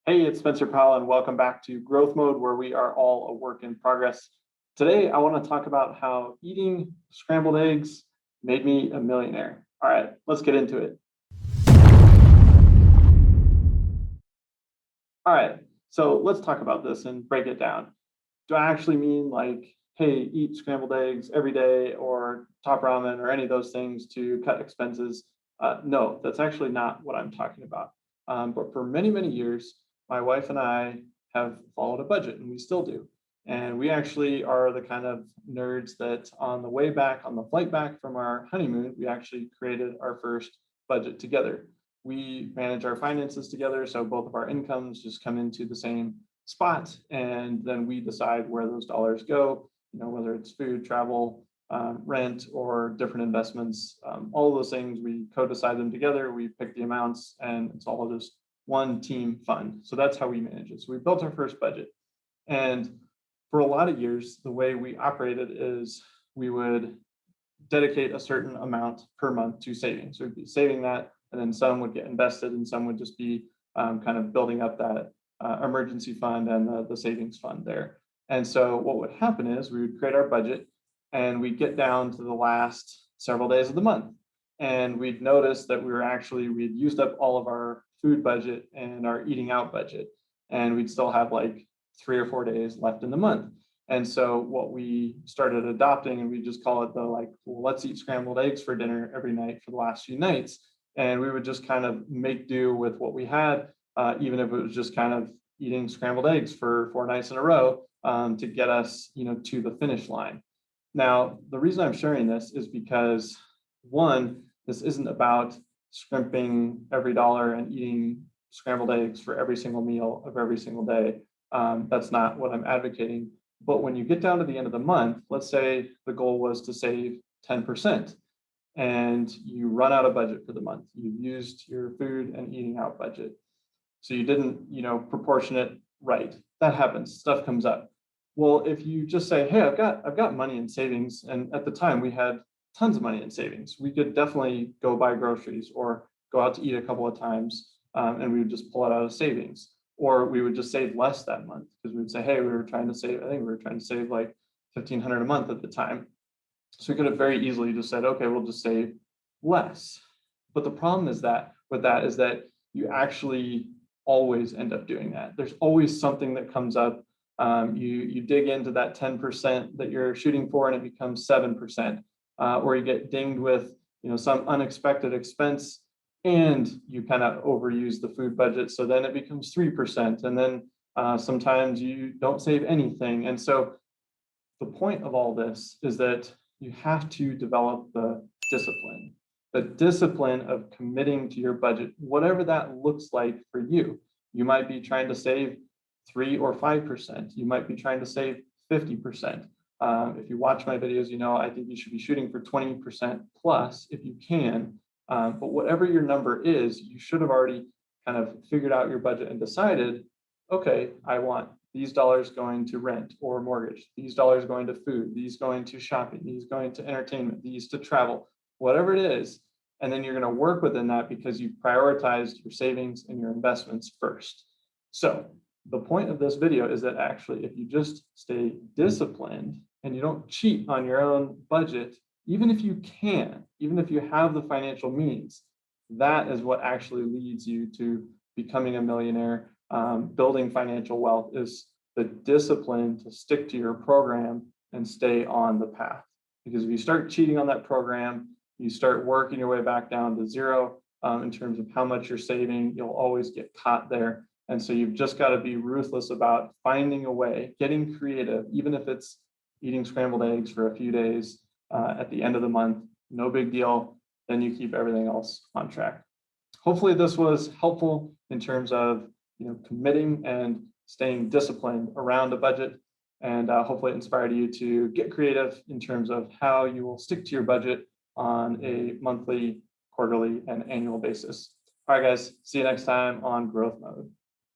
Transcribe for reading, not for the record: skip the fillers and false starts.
Hey, it's Spencer Powell, and welcome back to Growth Mode, where we are all a work in progress. Today, I want to talk about how eating scrambled eggs made me a millionaire. All right, let's get into it. All right, so let's talk about this and break it down. Do I actually mean like, hey, eat scrambled eggs every day or top ramen or any of those things to cut expenses? No, that's actually not what I'm talking about. But for many, many years, my wife and I have followed a budget, and we still do. And we actually are the kind of nerds that on the way back, on the flight back from our honeymoon, we actually created our first budget together. We manage our finances together, so both of our incomes just come into the same spot, and then we decide where those dollars go, whether it's food, travel, rent, or different investments. All of those things, we co-decide them together, we pick the amounts, and it's all just one team fund. So that's how we manage it. So we built our first budget. And for a lot of years, the way we operated is we would dedicate a certain amount per month to savings. So we'd be saving that, and then some would get invested, and some would just be kind of building up that emergency fund and the savings fund there. And so what would happen is we would create our budget, and we'd get down to the last several days of the month, and we'd notice that we'd used up all of our food budget and our eating out budget, and we'd still have like 3 or 4 days left in the month. And so what we started adopting, and we just call it well, let's eat scrambled eggs for dinner every night for the last few nights. And we would just kind of make do with what we had, even if it was just kind of eating scrambled eggs for 4 nights in a row to get us, to the finish line. Now, the reason I'm sharing this is because, one, this isn't about scrimping every dollar and eating scrambled eggs for every single meal of every single day. That's not what I'm advocating. But when you get down to the end of the month, let's say the goal was to save 10%, and you run out of budget for the month. You've used your food and eating out budget. So you didn't, proportion it right. That happens, stuff comes up. Well, if you just say, hey, I've got money in savings, and at the time we had tons of money in savings, we could definitely go buy groceries or go out to eat a couple of times, and we would just pull it out of savings. Or we would just save less that month, because we would say, hey, I think we were trying to save like $1,500 a month at the time. So we could have very easily just said, okay, we'll just save less. But the problem is that you actually always end up doing that. There's always something that comes up. You dig into that 10% that you're shooting for, and it becomes 7%, or you get dinged with some unexpected expense, and you kind of overuse the food budget, so then it becomes 3%, and then sometimes you don't save anything. And so the point of all this is that you have to develop the discipline of committing to your budget, whatever that looks like for you. You might be trying to save 3 or 5%. You might be trying to save 50%. If you watch my videos, I think you should be shooting for 20% plus if you can. But whatever your number is, you should have already kind of figured out your budget and decided, okay, I want these dollars going to rent or mortgage, these dollars going to food, these going to shopping, these going to entertainment, these to travel, whatever it is. And then you're going to work within that because you've prioritized your savings and your investments first. So the point of this video is that actually, if you just stay disciplined and you don't cheat on your own budget, even if you have the financial means, that is what actually leads you to becoming a millionaire. Building financial wealth is the discipline to stick to your program and stay on the path. Because if you start cheating on that program, you start working your way back down to zero in terms of how much you're saving, you'll always get caught there. And so you've just got to be ruthless about finding a way, getting creative, even if it's eating scrambled eggs for a few days at the end of the month, no big deal. Then you keep everything else on track. Hopefully this was helpful in terms of committing and staying disciplined around a budget, and hopefully it inspired you to get creative in terms of how you will stick to your budget on a monthly, quarterly, and annual basis. All right, guys, see you next time on Growth Mode.